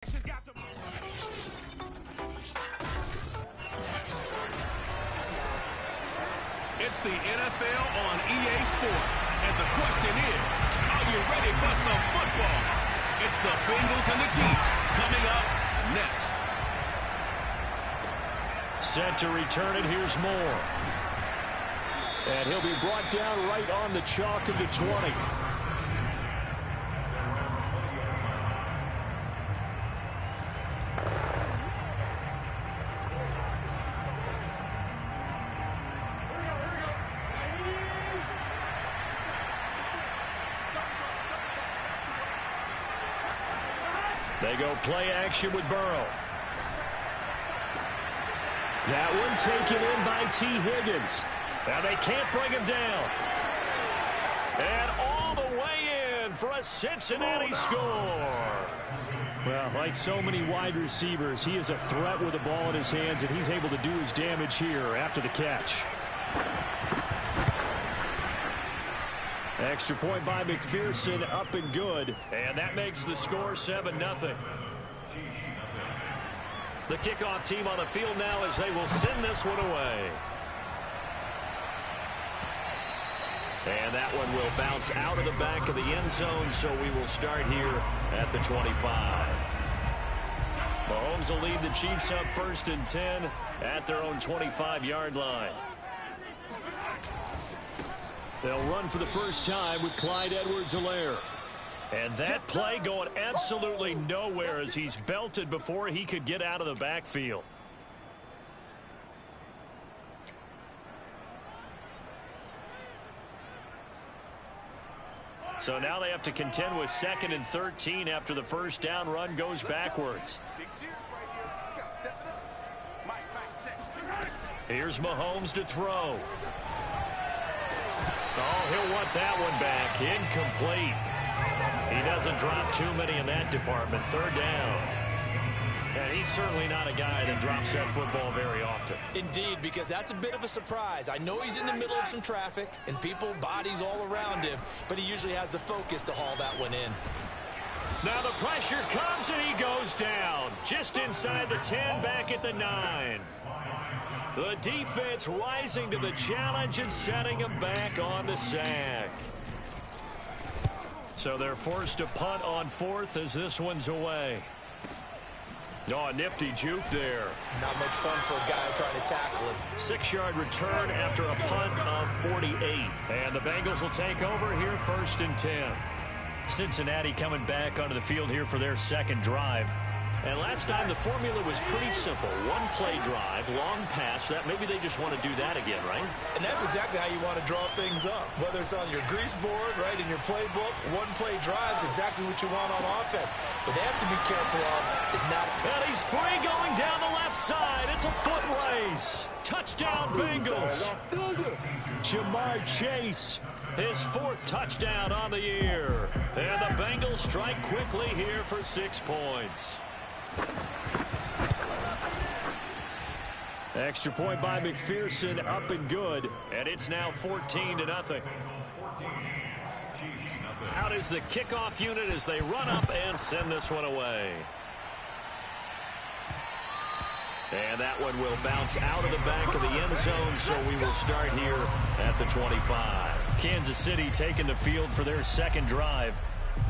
It's the NFL on EA Sports, and the question is, are you ready for some football? It's the Bengals and the Chiefs coming up next. Set to return it, here's Moore. And he'll be brought down right on the chalk of the 20. They go play action with Burrow. That one taken in by T. Higgins. Now they can't bring him down. And all the way in for a Cincinnati score. Well, like so many wide receivers, he is a threat with the ball in his hands, and he's able to do his damage here after the catch. Extra point by McPherson, up and good. And that makes the score 7-0. The kickoff team on the field now as they will send this one away. And that one will bounce out of the back of the end zone, so we will start here at the 25. Mahomes will lead the Chiefs up 1st and 10 at their own 25-yard line. They'll run for the first time with Clyde Edwards-Helaire. And that play going absolutely nowhere as he's belted before he could get out of the backfield. So now they have to contend with 2nd and 13 after the first down run goes backwards. Here's Mahomes to throw. Oh, he'll want that one back. Incomplete. He doesn't drop too many in that department. 3rd down. And he's certainly not a guy that drops that football very often. Indeed, because that's a bit of a surprise. I know he's in the middle of some traffic and people, bodies all around him, but he usually has the focus to haul that one in. Now the pressure comes and he goes down. Just inside the 10, back at the 9. The defense rising to the challenge and setting him back on the sack. So they're forced to punt on 4th as this one's away. Oh, a nifty juke there. Not much fun for a guy trying to tackle him. 6-yard return after a punt of 48. And the Bengals will take over here 1st and 10. Cincinnati coming back onto the field here for their 2nd drive. And last time the formula was pretty simple. 1-play drive, long pass. That maybe they just want to do that again, right? And that's exactly how you want to draw things up. Whether it's on your grease board, right, in your playbook, 1-play drive is exactly what you want on offense. But they have to be careful of is not. And he's free going down the left side. It's a foot race. Touchdown Bengals. Jamar Chase, his 4th touchdown on the year. And the Bengals strike quickly here for 6 points. Extra point by McPherson, up and good. And it's now 14-0. Out is the kickoff unit as they run up and send this one away. And that one will bounce out of the back of the end zone, so we will start here at the 25. Kansas City taking the field for their 2nd drive.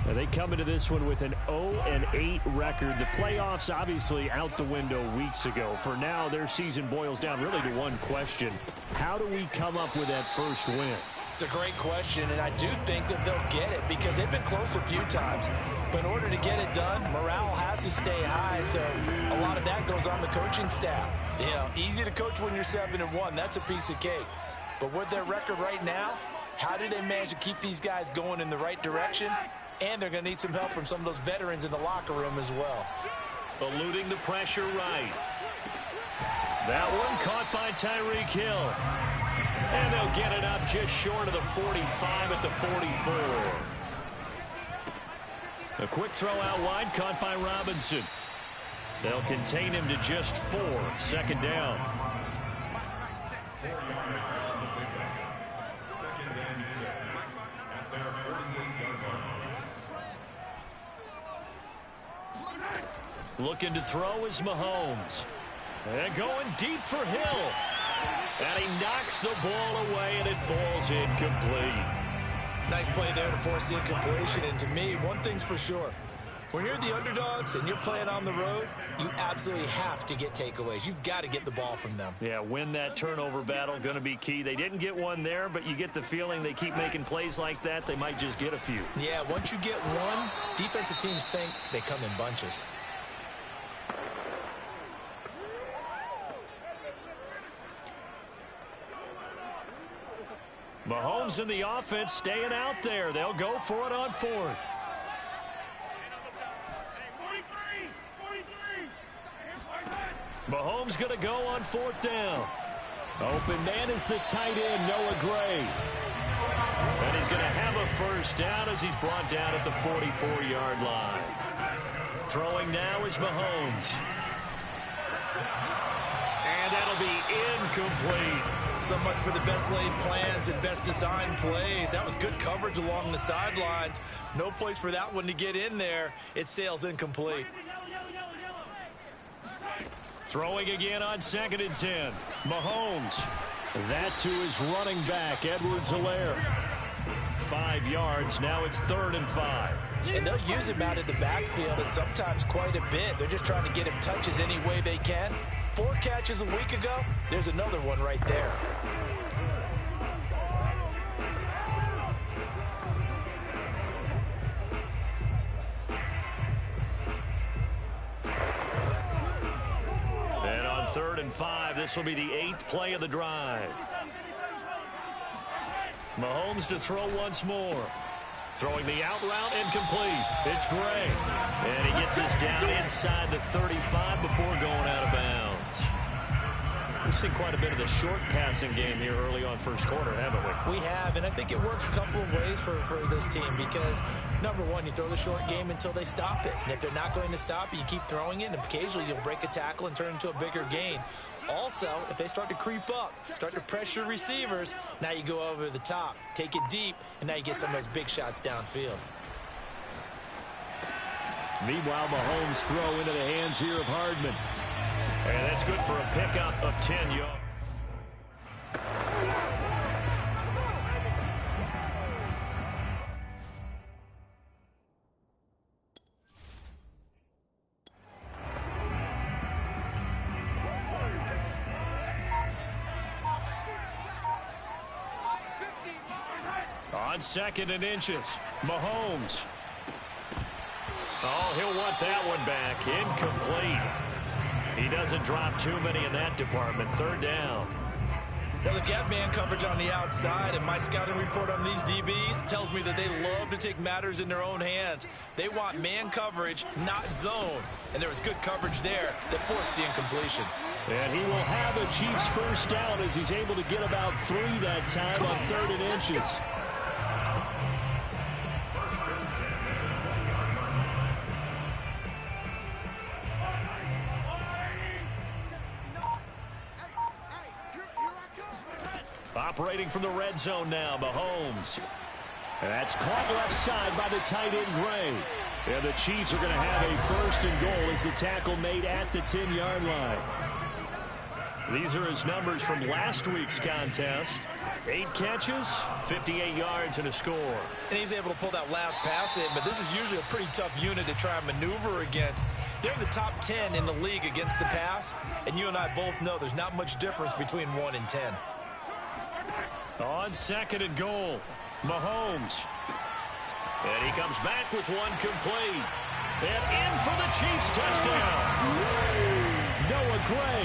Now they come into this one with an 0-8 record. The playoffs obviously out the window weeks ago. For now, their season boils down really to one question. How do we come up with that first win? It's a great question, and I do think that they'll get it because they've been close a few times. But in order to get it done, morale has to stay high, so a lot of that goes on the coaching staff. You know, easy to coach when you're 7-1. That's a piece of cake. But with their record right now, how do they manage to keep these guys going in the right direction? And they're going to need some help from some of those veterans in the locker room as well. Eluding the pressure right. That one caught by Tyreek Hill. And they'll get it up just short of the 45 at the 44. A quick throw out wide caught by Robinson. They'll contain him to just 4. 2nd down. Looking to throw is Mahomes. And going deep for Hill. And he knocks the ball away, and it falls incomplete. Nice play there to force the incompletion. And to me, one thing's for sure. When you're the underdogs and you're playing on the road, you absolutely have to get takeaways. You've got to get the ball from them. Yeah, win that turnover battle, going to be key. They didn't get one there, but you get the feeling they keep making plays like that, they might just get a few. Yeah, once you get one, defensive teams think they come in bunches. Mahomes and the offense staying out there. They'll go for it on fourth. Mahomes going to go on fourth down. Open man is the tight end, Noah Gray. And he's going to have a first down as he's brought down at the 44-yard line. Throwing now is Mahomes. And that'll be incomplete. So much for the best laid plans and best designed plays. That was good coverage along the sidelines. No place for that one to get in there. It sails incomplete. Throwing again on 2nd and 10. Mahomes. That to his running back, Edwards-Helaire. 5 yards. Now it's 3rd and 5. And they'll use him out in the backfield, and sometimes quite a bit. They're just trying to get him touches any way they can. 4 catches a week ago. There's another one right there. And on 3rd and 5, this will be the 8th play of the drive. Mahomes to throw once more. Throwing the out route incomplete. It's Gray. And he gets us down inside the 35 before going out of bounds. We've seen quite a bit of the short passing game here early on first quarter, haven't we? We have, and I think it works a couple of ways for this team because, number one, you throw the short game until they stop it. And if they're not going to stop it, you keep throwing it, and occasionally you'll break a tackle and turn it into a bigger gain. Also, if they start to creep up, start to pressure receivers, now you go over the top, take it deep, and now you get some of those big shots downfield. Meanwhile, Mahomes throw into the hands here of Hardman. And that's good for a pickup of 10 yards. On 2nd and inches, Mahomes. Oh, he'll want that one back. Incomplete. He doesn't drop too many in that department. 3rd down. Well, they've got man coverage on the outside, and my scouting report on these DBs tells me that they love to take matters in their own hands. They want man coverage, not zone. And there was good coverage there that forced the incompletion. And he will have a Chiefs first down as he's able to get about 3 that time on 3rd and inches. Operating from the red zone now, Mahomes. And that's caught left side by the tight end, Gray. And the Chiefs are going to have a 1st and goal as the tackle made at the 10-yard line. These are his numbers from last week's contest. 8 catches, 58 yards, and a score. And he's able to pull that last pass in, but this is usually a pretty tough unit to try and maneuver against. They're in the top 10 in the league against the pass, and you and I both know there's not much difference between 1 and 10. On 2nd and goal, Mahomes. And he comes back with one complete. And in for the Chiefs touchdown. Noah Gray,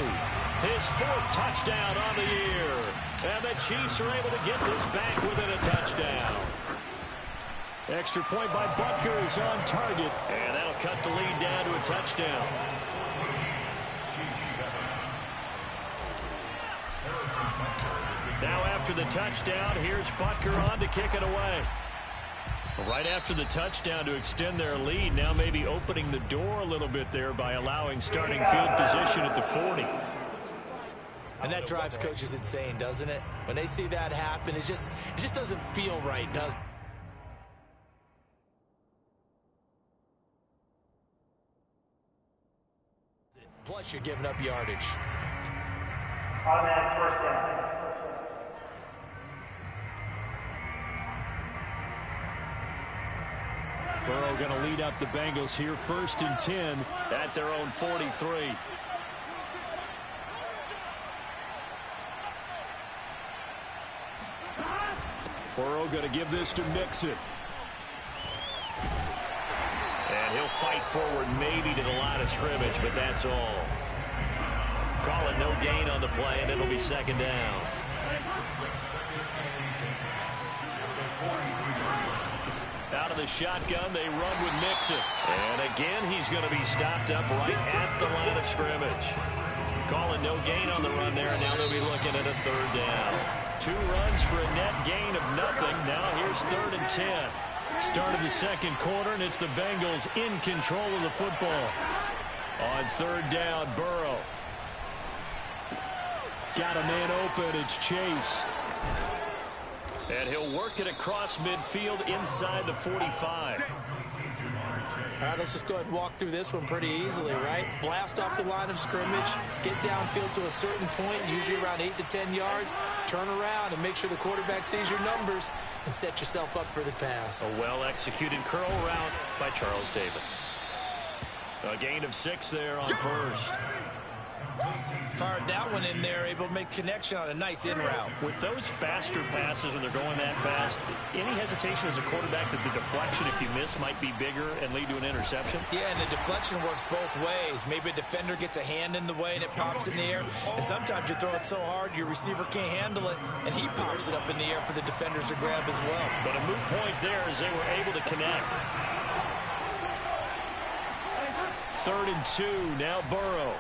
his 4th touchdown on the year. And the Chiefs are able to get this back within a touchdown. Extra point by Butker is on target. And that'll cut the lead down to a touchdown. Now after the touchdown, here's Butker on to kick it away. Right after the touchdown to extend their lead, now maybe opening the door a little bit there by allowing starting field position at the 40. And that drives coaches insane, doesn't it? When they see that happen, it just doesn't feel right, does it? plus you're giving up yardage. Automatic first down. Burrow going to lead up the Bengals here, 1st and 10 at their own 43. Burrow going to give this to Mixon. And he'll fight forward maybe to the line of scrimmage, but that's all. Call it no gain on the play, and it'll be 2nd down. Out of the shotgun, they run with Mixon. And again, he's going to be stopped up right at the line of scrimmage. Calling no gain on the run there, and now they'll be looking at a 3rd down. 2 runs for a net gain of nothing. Now here's 3rd and 10. Start of the 2nd quarter, and it's the Bengals in control of the football. On 3rd down, Burrow. Got a man open. It's Chase. And he'll work it across midfield inside the 45. All right, let's just go ahead and walk through this one pretty easily, right? Blast off the line of scrimmage, get downfield to a certain point, usually around 8 to 10 yards, turn around and make sure the quarterback sees your numbers and set yourself up for the pass. A well-executed curl route by Charles Davis. A gain of 6 there on 1st. Fired that one in there, able to make connection on a nice in route. With those faster passes when they're going that fast, any hesitation as a quarterback that the deflection, if you miss, might be bigger and lead to an interception? Yeah, and the deflection works both ways. Maybe a defender gets a hand in the way and it pops in the air. And sometimes you throw it so hard your receiver can't handle it, and he pops it up in the air for the defenders to grab as well. But a moot point there as they were able to connect. 3rd and 2, now Burrow.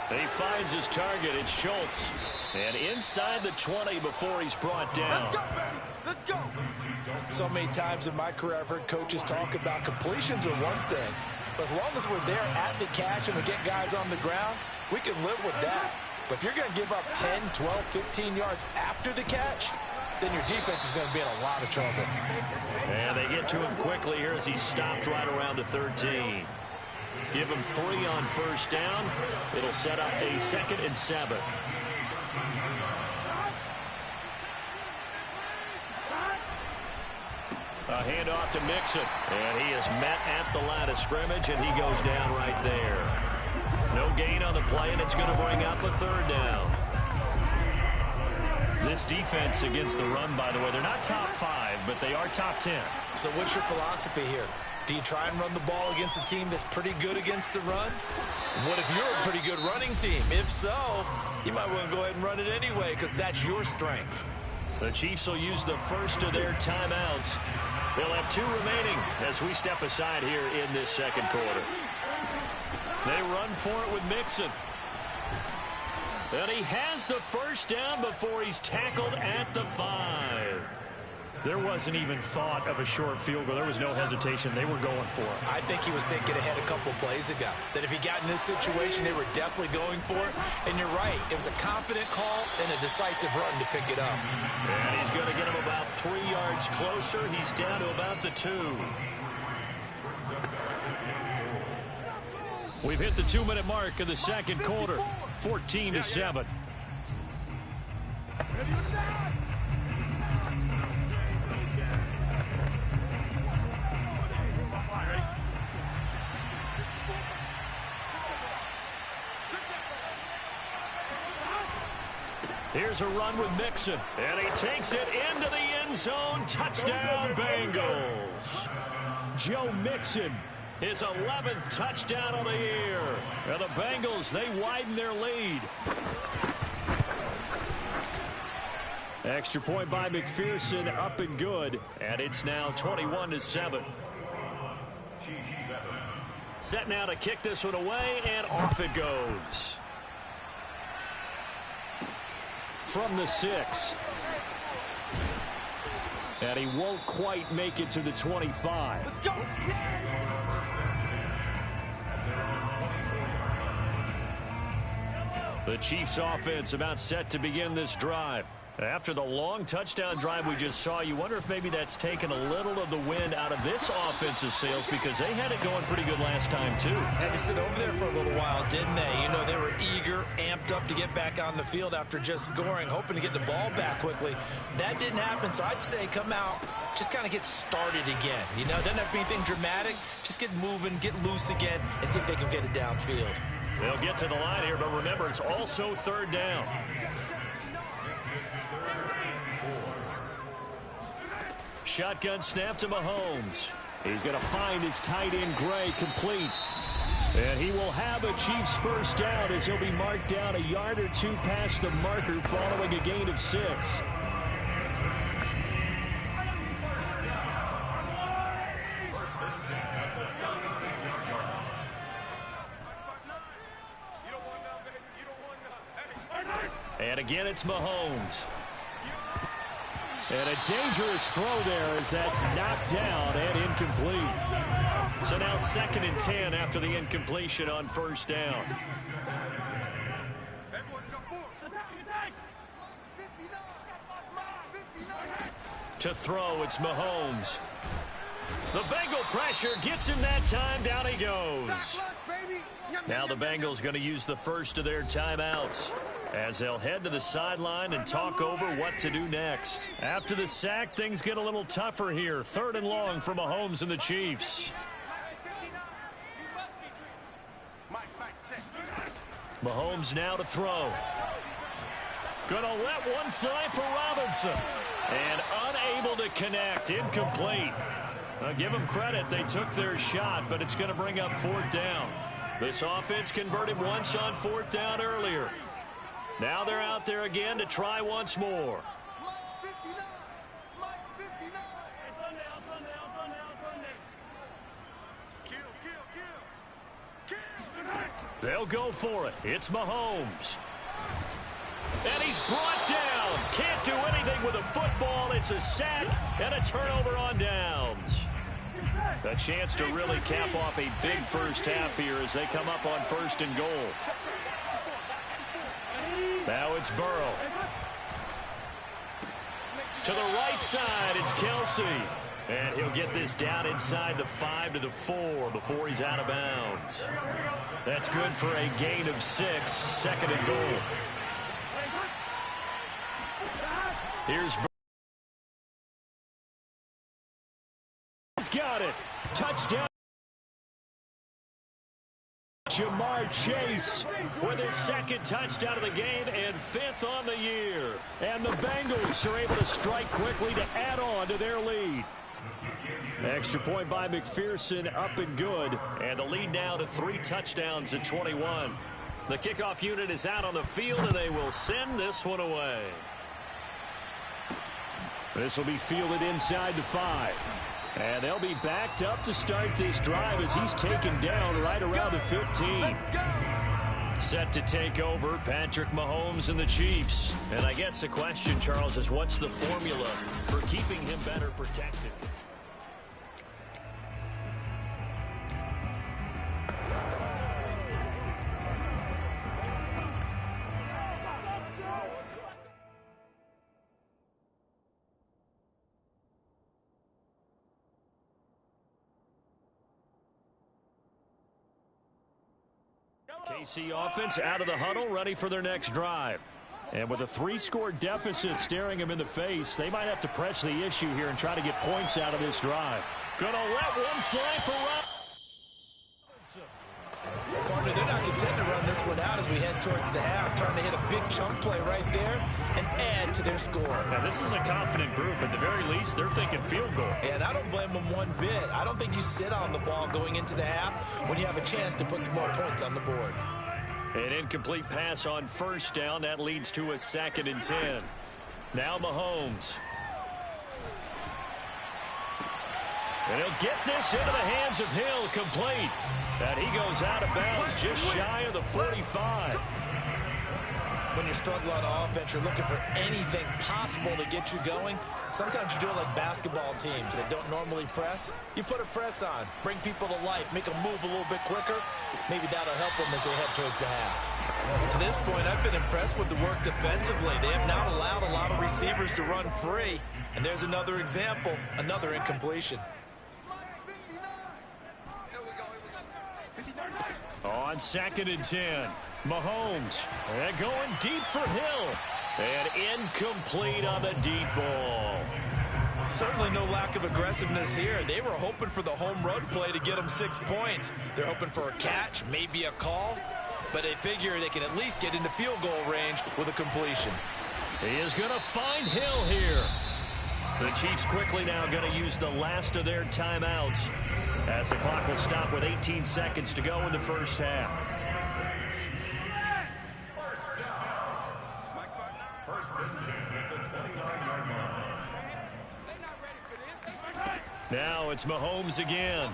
He finds his target. It's Schultz. And inside the 20 before he's brought down. Let's go, man. Let's go. So many times in my career I've heard coaches talk about completions are one thing. But as long as we're there at the catch and we get guys on the ground, we can live with that. But if you're going to give up 10, 12, 15 yards after the catch, then your defense is going to be in a lot of trouble. And they get to him quickly here as he's stopped right around the 13. Give him 3 on 1st down. It'll set up a 2nd and 7. A handoff to Mixon. And he is met at the line of scrimmage, and he goes down right there. No gain on the play, and it's going to bring up a 3rd down. This defense against the run, by the way, they're not top 5, but they are top 10. So what's your philosophy here? Do you try and run the ball against a team that's pretty good against the run? What if you're a pretty good running team? If so, you might want to go ahead and run it anyway because that's your strength. The Chiefs will use the first of their timeouts. They'll have 2 remaining as we step aside here in this 2nd quarter. They run for it with Mixon. And he has the 1st down before he's tackled at the 5. There wasn't even thought of a short field goal. There was no hesitation. They were going for it. I think he was thinking ahead a couple plays ago. That if he got in this situation, they were definitely going for it. And you're right. It was a confident call and a decisive run to pick it up. And he's going to get him about 3 yards closer. He's down to about the 2. We've hit the 2-minute mark of the 2nd quarter. 14-7. Here's a run with Mixon, and he takes it into the end zone. Touchdown, Bengals. Joe Mixon, his 11th touchdown of the year. And the Bengals, they widen their lead. Extra point by McPherson, up and good. And it's now 21-7. Set now to kick this one away, and off it goes. From the 6. And he won't quite make it to the 25. Let's go. The Chiefs offense about set to begin this drive. After the long touchdown drive we just saw, you wonder if maybe that's taken a little of the wind out of this offense's sails, because they had it going pretty good last time too. Had to sit over there for a little while, didn't they? You know, they were eager, amped up to get back on the field after just scoring, hoping to get the ball back quickly. That didn't happen, so I'd say come out, just kind of get started again. You know, doesn't have to be anything dramatic. Just get moving, get loose again, and see if they can get it downfield. They'll get to the line here, but remember, it's also third down. Shotgun snap to Mahomes. He's going to find his tight end, Gray, complete. And he will have a Chiefs first down as he'll be marked down a yard or two past the marker following a gain of 6. And again, it's Mahomes. And a dangerous throw there as that's knocked down and incomplete. So now 2nd and 10 after the incompletion on first down. To throw, it's Mahomes. The Bengal pressure gets him that time. Down he goes. Now the Bengals going to use the first of their timeouts as they'll head to the sideline and talk over what to do next. After the sack, things get a little tougher here. 3rd and long for Mahomes and the Chiefs. Mahomes now to throw. Gonna let one fly for Robinson. And unable to connect. Incomplete. Give them credit. They took their shot, but it's going to bring up 4th down. This offense converted once on 4th down earlier. Now they're out there again to try once more. They'll go for it. It's Mahomes. And he's brought down. Can't do anything with a football. It's a sack and a turnover on downs. A chance to really cap off a big first half here as they come up on 1st and goal. Now it's Burrow. To the right side, it's Kelsey. And he'll get this down inside the 5 to the 4 before he's out of bounds. That's good for a gain of 6, 2nd and goal. Here's Burrow. He's got it. Touchdown. Jamar Chase with his 2nd touchdown of the game and 5th on the year. And the Bengals are able to strike quickly to add on to their lead. Extra point by McPherson, up and good. And the lead now to 3 touchdowns at 21. The kickoff unit is out on the field, and they will send this one away. This will be fielded inside the 5. And they'll be backed up to start this drive as he's taken down right around the 15. Set to take over, Patrick Mahomes and the Chiefs. And I guess the question, Charles, is what's the formula for keeping him better protected? KC offense out of the huddle, ready for their next drive. And with a 3-score deficit staring them in the face, they might have to press the issue here and try to get points out of this drive. Gonna let one fly for Robinson. Partner, they're not content to run this one out as we head towards the half, trying to hit a big chunk play right there and add to their score. Now, this is a confident group. At the very least, they're thinking field goal. And I don't blame them one bit. I don't think you sit on the ball going into the half when you have a chance to put some more points on the board. An incomplete pass on 1st down. That leads to a 2nd and 10. Now Mahomes. And he'll get this into the hands of Hill, complete. And he goes out of bounds just shy of the 45. when you're struggling on offense, you're looking for anything possible to get you going. Sometimes you do it like basketball teams that don't normally press. You put a press on, bring people to life, make them move a little bit quicker. Maybe that'll help them as they head towards the half. To this point, I've been impressed with the work defensively. They have not allowed a lot of receivers to run free. And there's another example, another incompletion. On 2nd and 10, Mahomes and going deep for Hill. And incomplete on the deep ball. Certainly no lack of aggressiveness here. They were hoping for the home run play to get them 6 points. They're hoping for a catch, maybe a call. But they figure they can at least get into field goal range with a completion. He is going to find Hill here. The Chiefs quickly now going to use the last of their timeouts as the clock will stop with 18 seconds to go in the first half. Now it's Mahomes again.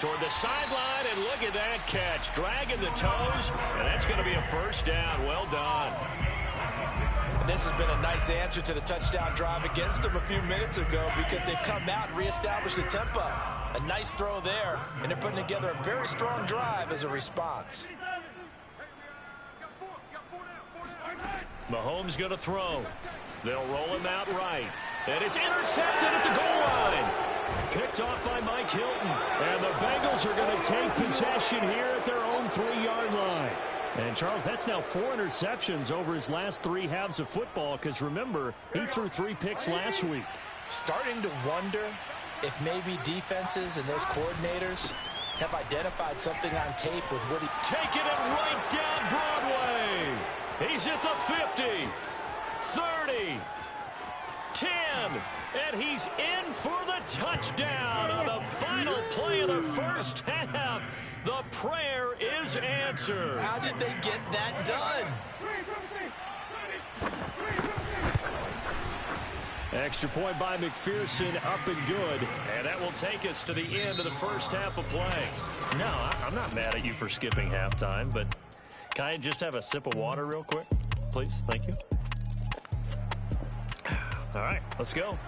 Toward the sideline, and look at that catch. Dragging the toes, and that's going to be a first down. Well done. And this has been a nice answer to the touchdown drive against them a few minutes ago because they've come out and reestablished the tempo. A nice throw there, and they're putting together a very strong drive as a response. Mahomes going to throw. They'll roll him out right. And it's intercepted at the goal line. Picked off by Mike Hilton. And the Bengals are going to take possession here at their own 3-yard line. And, Charles, that's now 4 interceptions over his last 3 halves of football because, remember, he threw 3 picks last week. Starting to wonder if maybe defenses and those coordinators have identified something on tape with what he... Taking it right down Broadway. He's at the 50. 30, 10, and he's in for the touchdown on the final play of the first half. The prayer is answered. How did they get that done? Extra point by McPherson, up and good. And that will take us to the end of the first half of play. No, I'm not mad at you for skipping halftime, but can I just have a sip of water real quick? Please, thank you. All right, let's go.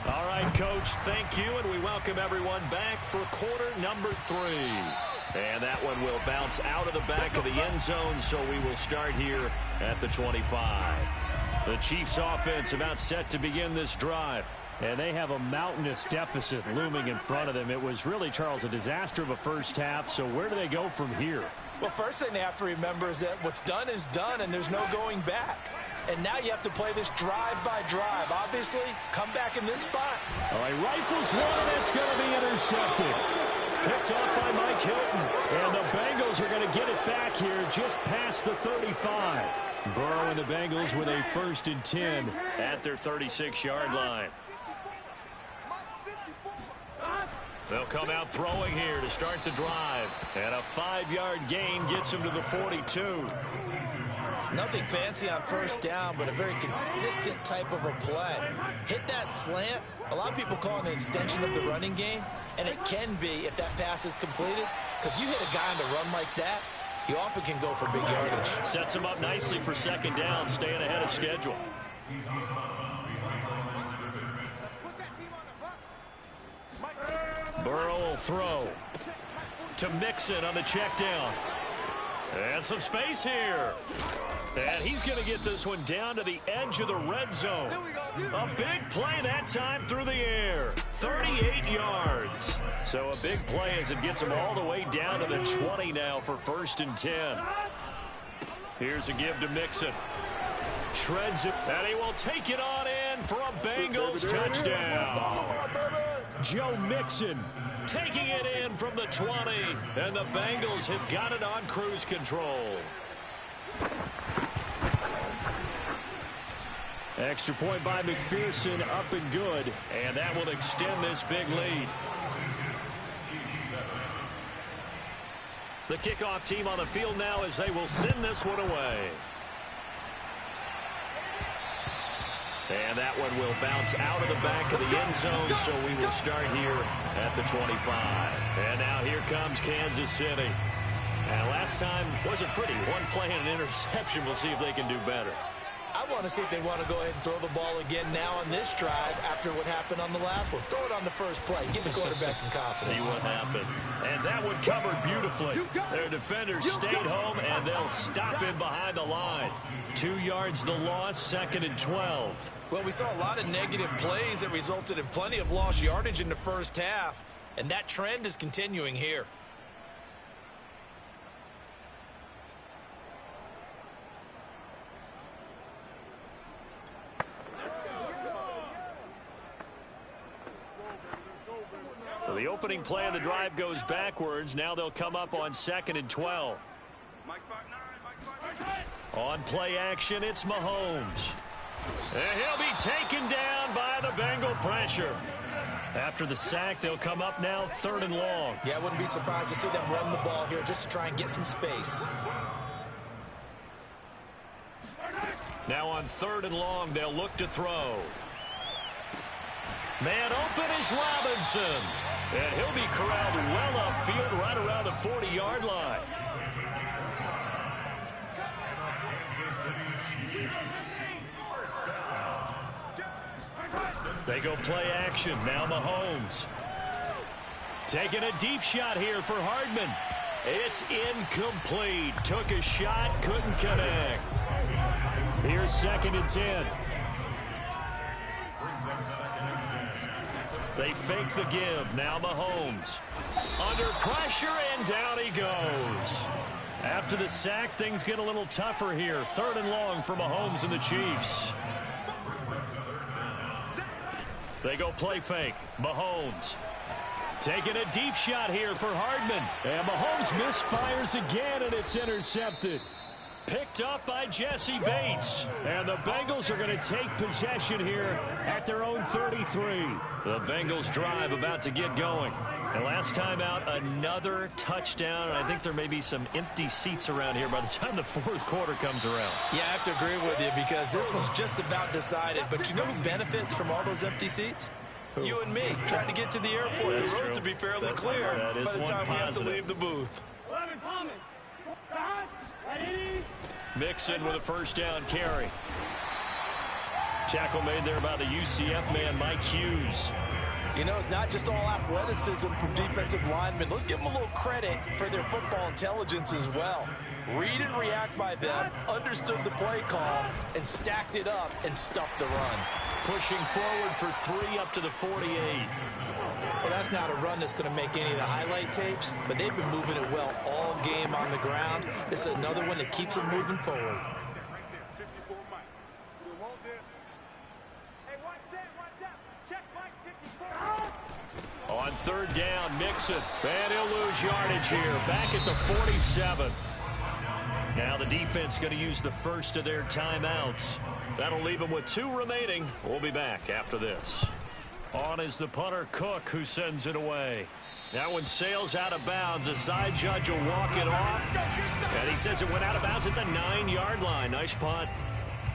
All right, Coach, thank you, and we welcome everyone back for quarter number 3. And that one will bounce out of the back of the end zone, so we will start here at the 25. The Chiefs offense about set to begin this drive. And they have a mountainous deficit looming in front of them. It was really, Charles, a disaster of a first half, so where do they go from here? Well, first thing they have to remember is that what's done is done, and there's no going back. And now you have to play this drive by drive. Obviously, come back in this spot. All right, rifles one, and it's going to be intercepted. Picked off by Mike Hilton. And the Bengals are going to get it back here just past the 35. Burrow and the Bengals with a 1st and 10 at their 36-yard line. They'll come out throwing here to start the drive. And a 5-yard gain gets them to the 42. Nothing fancy on first down, but a very consistent type of a play. Hit that slant. A lot of people call it an extension of the running game, and it can be if that pass is completed, because you hit a guy on the run like that, he often can go for big yardage. Sets him up nicely for 2nd down, staying ahead of schedule. Burrow will throw to Mixon on the check down. And some space here. And he's going to get this one down to the edge of the red zone. A big play that time through the air. 38 yards. So a big play as it gets him all the way down to the 20 now for 1st and 10. Here's a give to Mixon. Shreds it, and he will take it on in for a Bengals touchdown. Joe Mixon taking it in from the 20, and the Bengals have got it on cruise control. Extra point by McPherson, up and good, and that will extend this big lead. The kickoff team on the field now as they will send this one away. And that one will bounce out of the back of the end zone, so we will start here at the 25. And now here comes Kansas City. And last time wasn't pretty. One play and an interception. We'll see if they can do better. I want to see if they want to go ahead and throw the ball again now on this drive after what happened on the last one. Throw it on the first play. Give the quarterback some confidence. See what happens. And that one covered beautifully. Their defenders stayed home, and they'll stop him behind the line. 2 yards the loss, 2nd and 12. Well, we saw a lot of negative plays that resulted in plenty of lost yardage in the first half, and that trend is continuing here. So the opening play of the drive goes backwards. Now they'll come up on 2nd and 12. On play action, it's Mahomes. And he'll be taken down by the Bengal pressure. After the sack, they'll come up now 3rd and long. Yeah, I wouldn't be surprised to see them run the ball here just to try and get some space. Now on 3rd and long, they'll look to throw. Man open is Robinson. And he'll be corralled well upfield right around the 40-yard line. They go play action. Now Mahomes. Taking a deep shot here for Hardman. It's incomplete. Took a shot, couldn't connect. Here's 2nd and 10. They fake the give. Now Mahomes. Under pressure, and down he goes. After the sack, things get a little tougher here. 3rd and long for Mahomes and the Chiefs. They go play fake. Mahomes. Taking a deep shot here for Hardman. And Mahomes misfires again, and it's intercepted. Picked up by Jesse Bates. And the Bengals are going to take possession here at their own 33. The Bengals drive about to get going. And last time out, another touchdown. And I think there may be some empty seats around here by the time the 4th quarter comes around. Yeah, I have to agree with you because this one's just about decided. But you know who benefits from all those empty seats? Who? You and me, trying to get to the airport. That's the roads true. will be fairly clear by the time we have to leave the booth. Mixon with a 1st down carry. Tackle made there by the UCF man, Mike Hughes. You know, it's not just all athleticism from defensive linemen. Let's give them a little credit for their football intelligence as well. Read and react by them, understood the play call, and stacked it up and stuffed the run. Pushing forward for 3 up to the 48. Well, that's not a run that's going to make any of the highlight tapes, but they've been moving it well all game on the ground. This is another one that keeps them moving forward. On 3rd down, Mixon. And he'll lose yardage here. Back at the 47. Now the defense going to use the first of their timeouts. That'll leave them with 2 remaining. We'll be back after this. On is the punter, Cook, who sends it away. That one sails out of bounds. The side judge will walk it off. And he says it went out of bounds at the 9-yard line. Nice punt.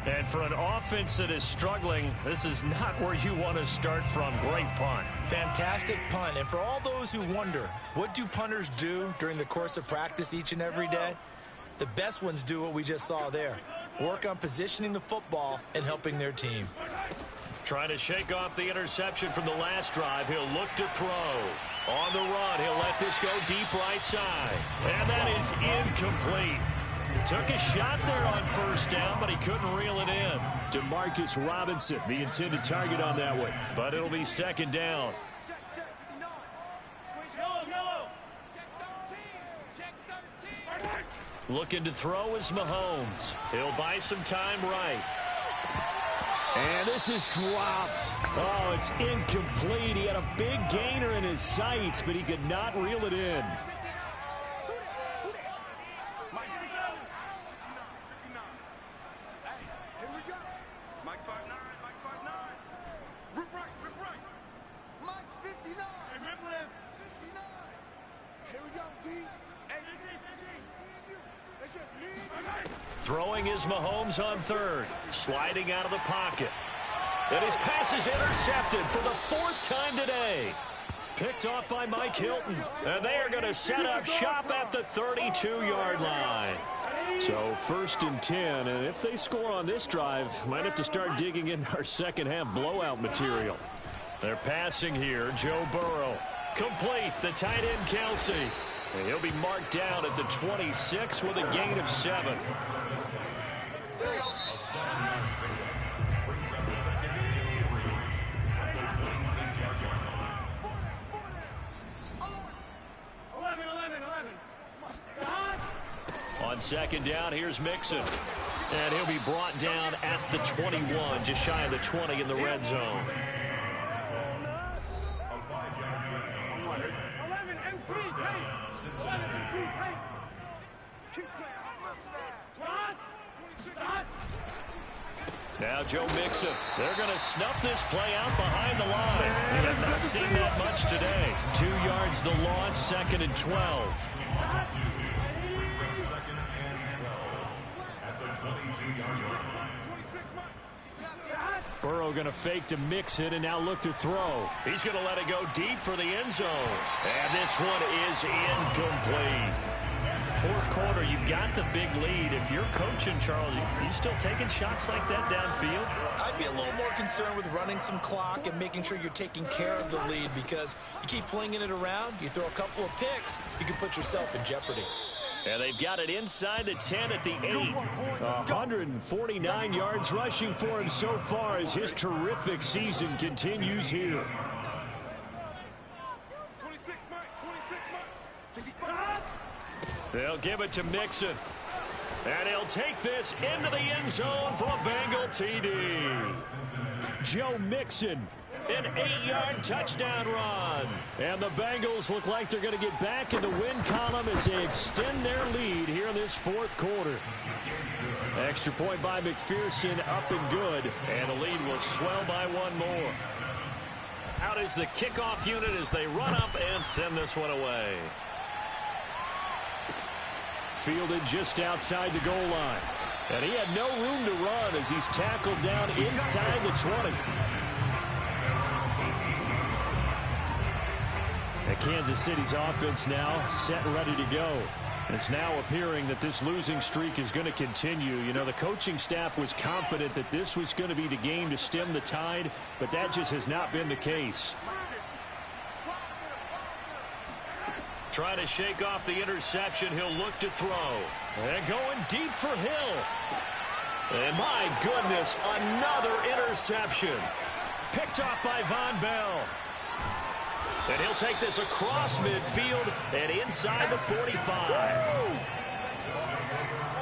And for an offense that is struggling, this is not where you want to start from. Great punt. Fantastic punt. And for all those who wonder, what do punters do during the course of practice each and every day? The best ones do what we just saw there. Work on positioning the football and helping their team. Trying to shake off the interception from the last drive. He'll look to throw. On the run, he'll let this go deep right side. And that is incomplete. Took a shot there on 1st down, but he couldn't reel it in. Demarcus Robinson, the intended target on that one. But it'll be 2nd down. Looking to throw is Mahomes. He'll buy some time right. And this is dropped. Oh, it's incomplete. He had a big gainer in his sights, but he could not reel it in. Throwing is Mahomes on 3rd. Sliding out of the pocket. And his pass is intercepted for the 4th time today. Picked off by Mike Hilton. And they are going to set up shop at the 32-yard line. So 1st and 10, and if they score on this drive, might have to start digging in our second-half blowout material. They're passing here. Joe Burrow. Complete. The tight end, Kelsey. And he'll be marked down at the 26 with a gain of 7. On 2nd down, here's Mixon. And he'll be brought down at the 21, just shy of the 20 in the red zone. Now Joe Mixon. They're going to snuff this play out behind the line. We have not seen that much today. 2 yards the loss, 2nd and 12. Burrow going to fake to Mixon and now look to throw. He's going to let it go deep for the end zone. And this one is incomplete. 4th quarter, you've got the big lead. If you're coaching, Charles, you still taking shots like that downfield? I'd be a little more concerned with running some clock and making sure you're taking care of the lead, because you keep flinging it around, you throw a couple of picks, you can put yourself in jeopardy. And they've got it inside the 10 at the 8. 149 yards rushing for him so far as his terrific season continues here. They'll give it to Mixon. And he'll take this into the end zone for a Bengal TD. Joe Mixon, an 8-yard touchdown run. And the Bengals look like they're going to get back in the win column as they extend their lead here in this 4th quarter. Extra point by McPherson, up and good. And the lead will swell by 1 more. Out is the kickoff unit as they run up and send this one away. Fielded just outside the goal line. And he had no room to run as he's tackled down inside the 20. And Kansas City's offense now set and ready to go. It's now appearing that this losing streak is going to continue. You know, the coaching staff was confident that this was going to be the game to stem the tide, but that just has not been the case. Trying to shake off the interception. He'll look to throw. And going deep for Hill. And my goodness, another interception. Picked off by Von Bell. And he'll take this across midfield and inside the 45.